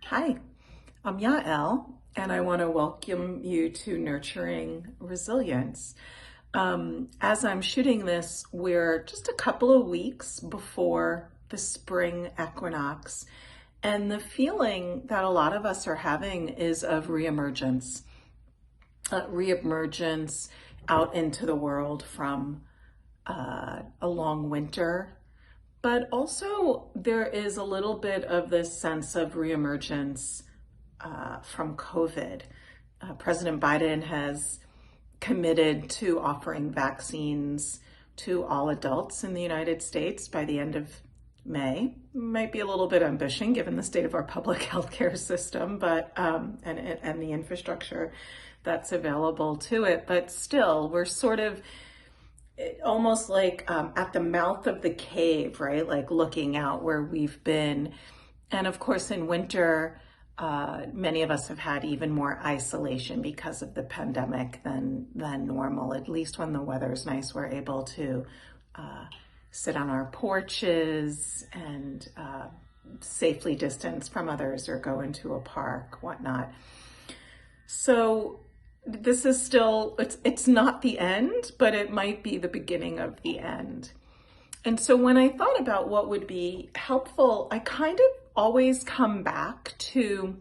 Hi, I'm Yael, and I want to welcome you to Nurturing Resilience. As I'm shooting this, we're just a couple of weeks before the spring equinox, and the feeling that a lot of us are having is of reemergence. Reemergence out into the world from a long winter. But also there is a little bit of this sense of reemergence from COVID. President Biden has committed to offering vaccines to all adults in the United States by the end of May. Might be a little bit ambitious given the state of our public healthcare system, but and the infrastructure that's available to it. But still, we're sort of almost like at the mouth of the cave, right? Like looking out where we've been. And of course, in winter, many of us have had even more isolation because of the pandemic than normal. At least when the weather's nice, we're able to sit on our porches and safely distance from others or go into a park, whatnot. So this is still, it's not the end, but it might be the beginning of the end. And so when I thought about what would be helpful, I kind of always come back to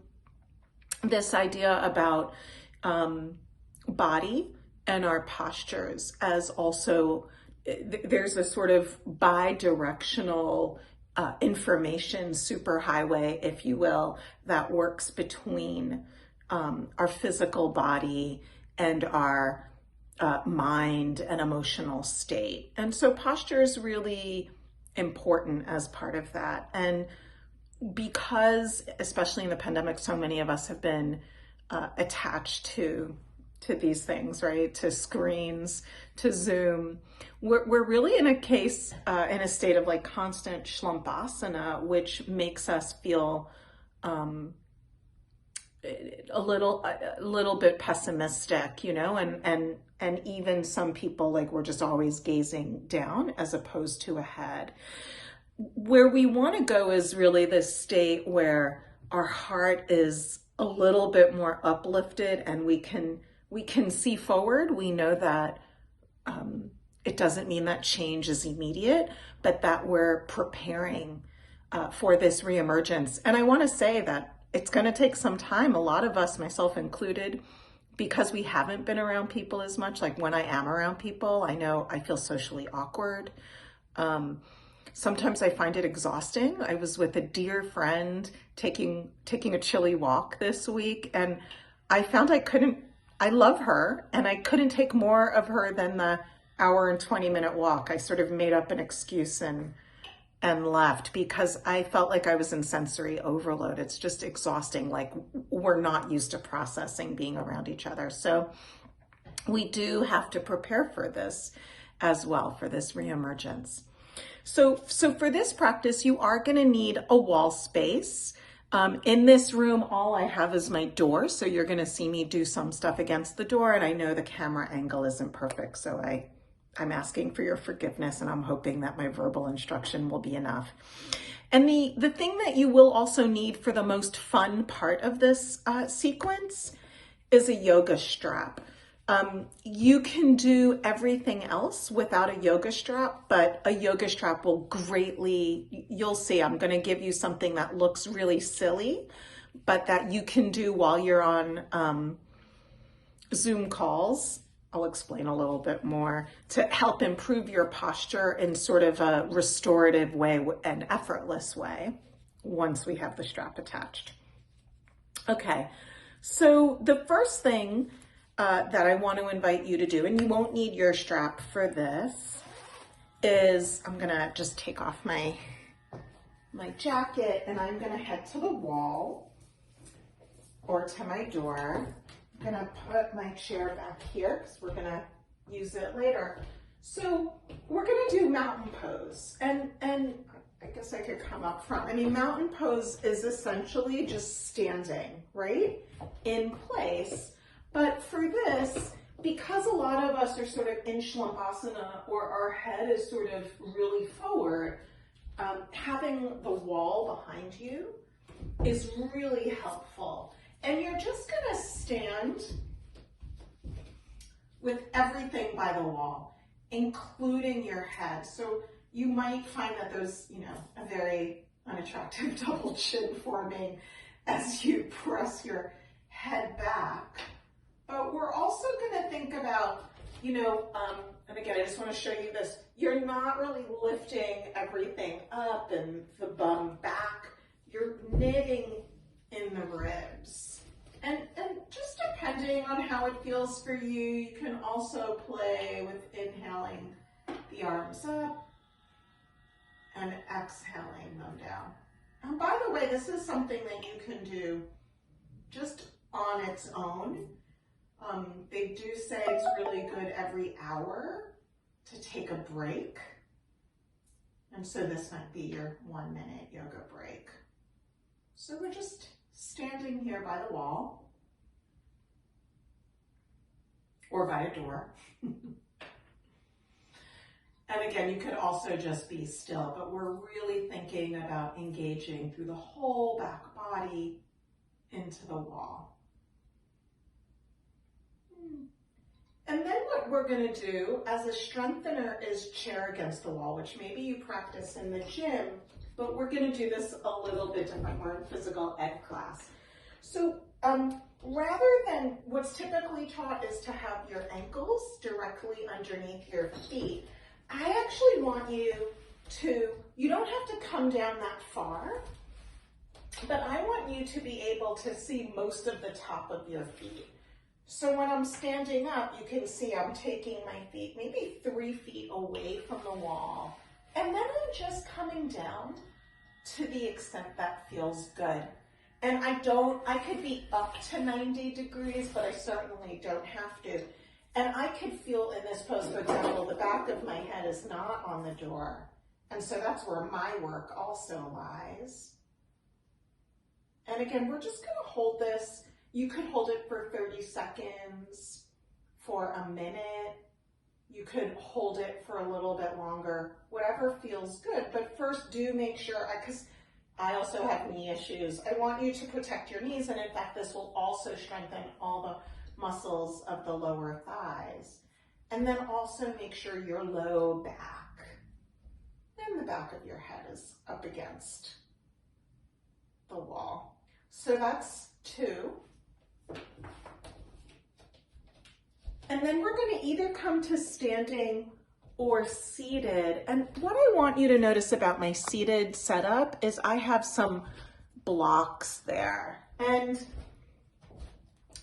this idea about body and our postures as also, there's a sort of bi-directional information superhighway, if you will, that works between our physical body and our mind and emotional state. And so posture is really important as part of that. And because, especially in the pandemic, so many of us have been attached to these things, right? To screens, to Zoom. We're really in a state of like constant Shlombasana, which makes us feel a little bit pessimistic, you know, and even some people, like, we're just always gazing down as opposed to ahead. Where we want to go is really this state where our heart is a little bit more uplifted and we can see forward. We know that it doesn't mean that change is immediate, but that we're preparing for this reemergence. And I want to say that it's going to take some time. A lot of us, myself included, because we haven't been around people as much. Like when I am around people, I know I feel socially awkward. Sometimes I find it exhausting. I was with a dear friend taking a chilly walk this week, and I found I love her, and I couldn't take more of her than the hour and 20-minute walk. I sort of made up an excuse and left because I felt like I was in sensory overload. It's just exhausting. Like, we're not used to processing being around each other. So we do have to prepare for this as well, for this reemergence. So for this practice, you are going to need a wall space. In this room, all I have is my door. So you're going to see me do some stuff against the door. And I know the camera angle isn't perfect. So I'm asking for your forgiveness, and I'm hoping that my verbal instruction will be enough. And the thing that you will also need for the most fun part of this sequence is a yoga strap. You can do everything else without a yoga strap, but a yoga strap will greatly, you'll see, I'm going to give you something that looks really silly, but that you can do while you're on Zoom calls. I'll explain a little bit more to help improve your posture in sort of a restorative way, an effortless way, once we have the strap attached. Okay, so the first thing that I want to invite you to do, and you won't need your strap for this, is I'm gonna just take off my jacket, and I'm gonna head to the wall or to my door. I'm gonna put my chair back here because we're gonna use it later. So we're gonna do mountain pose, and I guess I could come up front. I mean, mountain pose is essentially just standing, right, in place. But for this, because a lot of us are sort of in Shlombasana, or our head is sort of really forward, having the wall behind you is really helpful. And you're just gonna stand with everything by the wall, including your head. So you might find that there's, a very unattractive double chin forming as you press your head back. But we're also gonna think about, and again, I just wanna show you this, you're not really lifting everything up and the bum back, you're knitting in the ribs. And just depending on how it feels for you, you can also play with inhaling the arms up and exhaling them down. And by the way, this is something that you can do just on its own. They do say it's really good every hour to take a break. And so this might be your 1 minute yoga break. So we're just standing here by the wall or by a door. And again, you could also just be still, but we're really thinking about engaging through the whole back body into the wall. And then what we're going to do as a strengthener is chair against the wall, which maybe you practice in the gym, but we're going to do this a little bit different. We're in physical ed class. So rather than what's typically taught is to have your ankles directly underneath your feet, I actually want you to, you don't have to come down that far, but I want you to be able to see most of the top of your feet. So when I'm standing up, you can see I'm taking my feet maybe 3 feet away from the wall. And then I'm just coming down to the extent that feels good. And I could be up to 90 degrees, but I certainly don't have to. And I could feel in this pose, for example, the back of my head is not on the door. And so that's where my work also lies. And again, we're just gonna hold this. You could hold it for 30 seconds, for a minute. You could hold it for a little bit longer, whatever feels good. But first do make sure, because I also have knee issues. I want you to protect your knees. And in fact, this will also strengthen all the muscles of the lower thighs. And then also make sure your low back and the back of your head is up against the wall. So that's 2. And then we're going to either come to standing or seated. And what I want you to notice about my seated setup is I have some blocks there. And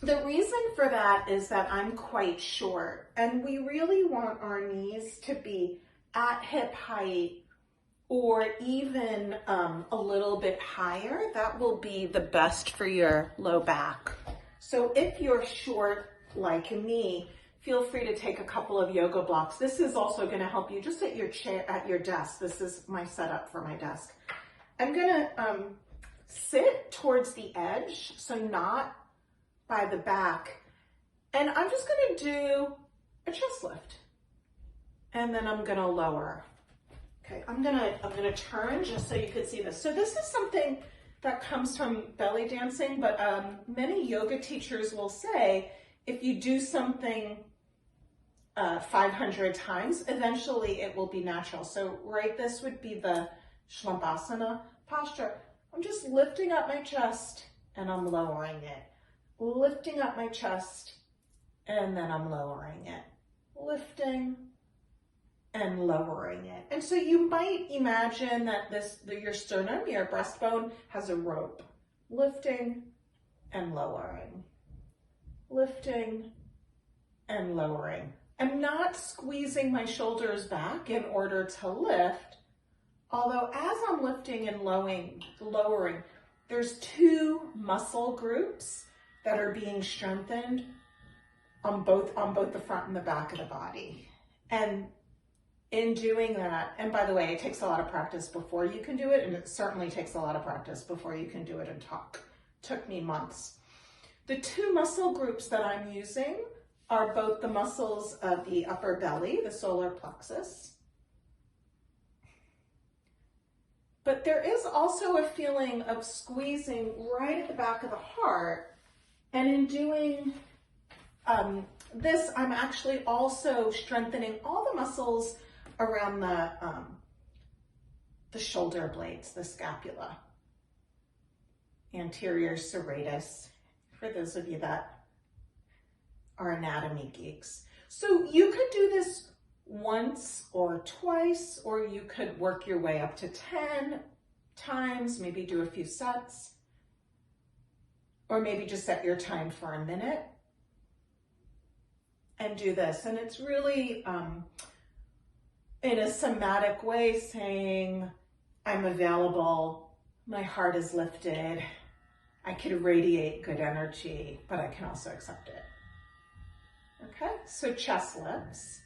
the reason for that is that I'm quite short, and we really want our knees to be at hip height or even a little bit higher. That will be the best for your low back. So if you're short like me, feel free to take a couple of yoga blocks. This is also going to help you just at your chair, at your desk. This is my setup for my desk. I'm going to sit towards the edge, so not by the back. And I'm just going to do a chest lift. And then I'm going to lower. Okay, I'm gonna turn just so you could see this. So this is something that comes from belly dancing, but many yoga teachers will say if you do something 500 times, eventually it will be natural. So this would be the Shlombasana posture. I'm just lifting up my chest and I'm lowering it. Lifting up my chest and then I'm lowering it. Lifting and lowering it. And so you might imagine that your sternum, your breastbone, has a rope. Lifting and lowering. Lifting and lowering. I'm not squeezing my shoulders back in order to lift, although as I'm lifting and lowering, there's 2 muscle groups that are being strengthened on both the front and the back of the body. And in doing that, and by the way, it takes a lot of practice before you can do it, and it certainly takes a lot of practice before you can do it and talk. Took me months. The 2 muscle groups that I'm using are both the muscles of the upper belly, the solar plexus, But there is also a feeling of squeezing right at the back of the heart. And in doing this, I'm actually also strengthening all the muscles around the shoulder blades, the scapula, anterior serratus, for those of you that are anatomy geeks. So you could do this once or twice, or you could work your way up to 10 times, maybe do a few sets, or maybe just set your time for a minute and do this. And it's really in a somatic way saying, I'm available, my heart is lifted, I can radiate good energy, but I can also accept it. Okay, so chest lifts.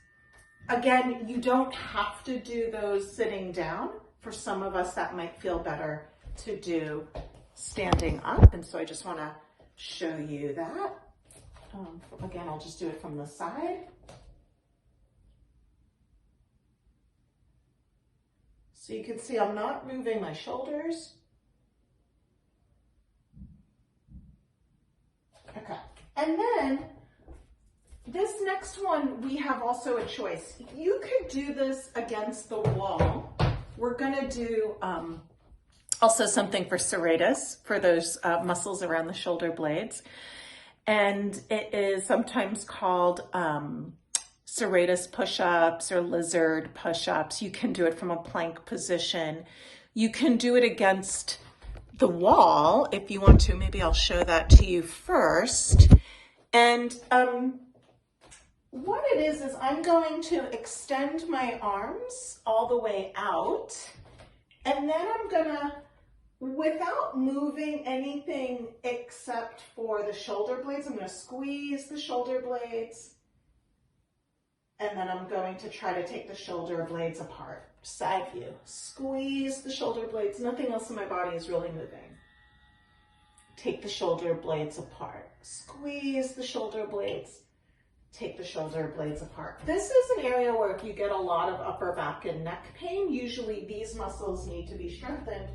Again, you don't have to do those sitting down. For some of us, that might feel better to do standing up. And so I just want to show you that. Again, I'll just do it from the side. So you can see I'm not moving my shoulders. Okay, and then this next one, we have also a choice. You could do this against the wall. We're gonna do also something for serratus, for those muscles around the shoulder blades. And it is sometimes called serratus push-ups or lizard push-ups. You can do it from a plank position. You can do it against the wall if you want to. Maybe I'll show that to you first. And what it is I'm going to extend my arms all the way out, and then I'm gonna, without moving anything except for the shoulder blades, I'm gonna squeeze the shoulder blades, and then I'm going to try to take the shoulder blades apart. Side view, squeeze the shoulder blades, nothing else in my body is really moving. Take the shoulder blades apart, squeeze the shoulder blades, take the shoulder blades apart. This is an area where if you get a lot of upper back and neck pain, usually these muscles need to be strengthened.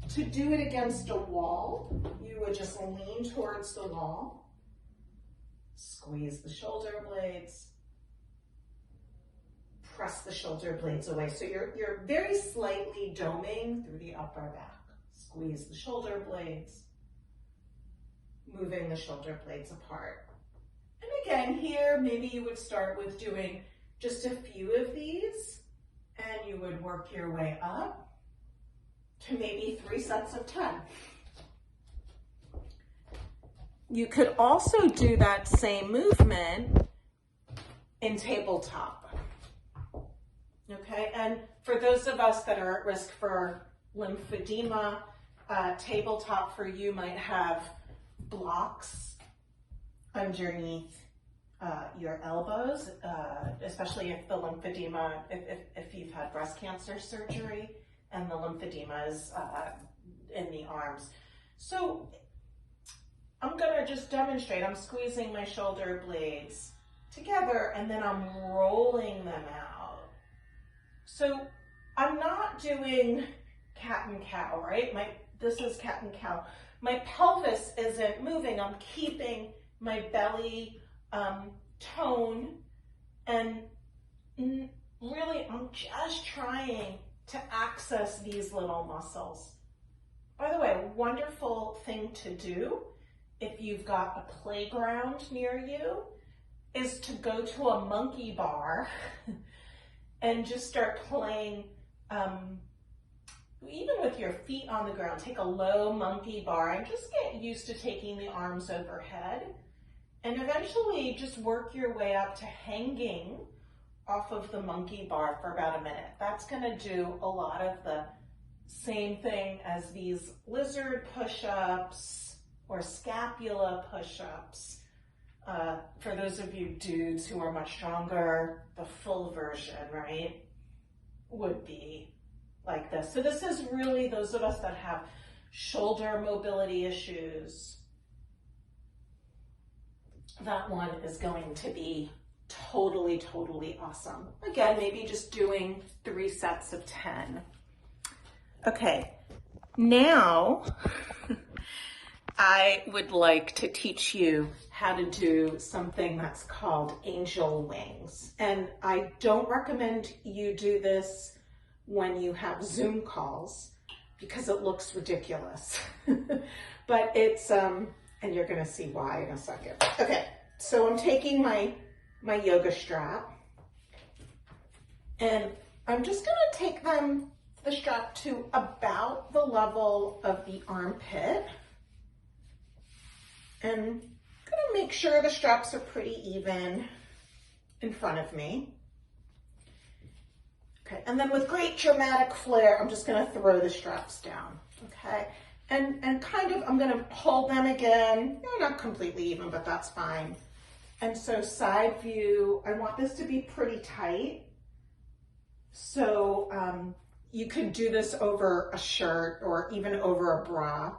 To do it against a wall, you would just lean towards the wall, squeeze the shoulder blades, press the shoulder blades away. So you're very slightly doming through the upper back. Squeeze the shoulder blades, moving the shoulder blades apart. And again, here, maybe you would start with doing just a few of these, and you would work your way up to maybe 3 sets of 10. You could also do that same movement in tabletop. Okay, and for those of us that are at risk for lymphedema, tabletop for you might have blocks underneath your elbows, especially if the lymphedema, if you've had breast cancer surgery and the lymphedema is in the arms. So I'm gonna just demonstrate. I'm squeezing my shoulder blades together and then I'm rolling them out. So I'm not doing cat and cow, right? This is cat and cow. My pelvis isn't moving. I'm keeping my belly tone, and really I'm just trying to access these little muscles. By the way, a wonderful thing to do if you've got a playground near you is to go to a monkey bar and just start playing, even with your feet on the ground. Take a low monkey bar and just get used to taking the arms overhead, and eventually just work your way up to hanging off of the monkey bar for about a minute. That's gonna do a lot of the same thing as these lizard push-ups or scapula push-ups. For those of you dudes who are much stronger, the full version, right, would be like this. So this is really those of us that have shoulder mobility issues. That one is going to be totally, totally awesome. Again, maybe just doing 3 sets of 10. Okay, now I would like to teach you how to do something that's called angel wings. And I don't recommend you do this when you have Zoom calls because it looks ridiculous. But it's, and you're gonna see why in a second. Okay, so I'm taking my yoga strap and I'm just gonna take the strap to about the level of the armpit. And I'm gonna make sure the straps are pretty even in front of me. Okay, and then with great dramatic flair, I'm just gonna throw the straps down, okay? And kind of, I'm gonna hold them again. They're not completely even, but that's fine. And so side view, I want this to be pretty tight. So you can do this over a shirt or even over a bra.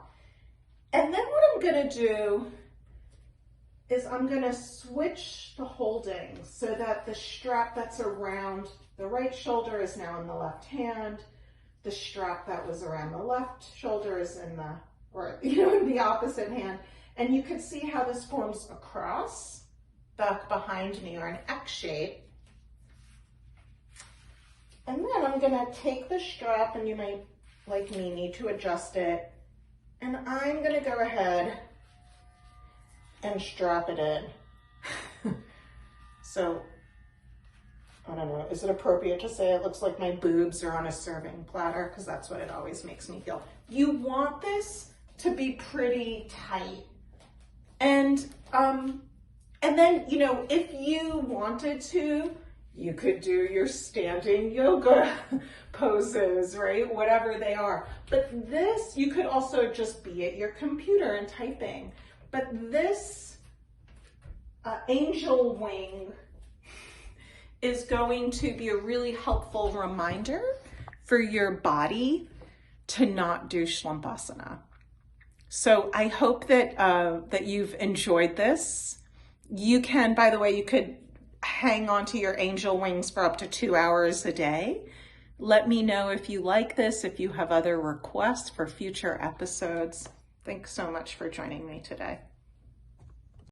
And then what I'm gonna do is I'm gonna switch the holdings so that the strap that's around the right shoulder is now in the left hand. The strap that was around the left shoulder is in the opposite hand. And you can see how this forms a cross back behind me, or an X shape. And then I'm gonna take the strap, and you might, like me, need to adjust it. And I'm gonna go ahead and strap it in. So, I don't know, is it appropriate to say it looks like my boobs are on a serving platter? Because that's what it always makes me feel. You want this to be pretty tight. And then, you know, if you wanted to, you could do your standing yoga poses, right? Whatever they are. But this, you could also just be at your computer and typing. But this angel wing is going to be a really helpful reminder for your body to not do Shlombasana. So I hope that that you've enjoyed this. You can, by the way, you could hang on to your angel wings for up to 2 hours a day. Let me know if you like this, if you have other requests for future episodes. Thanks so much for joining me today.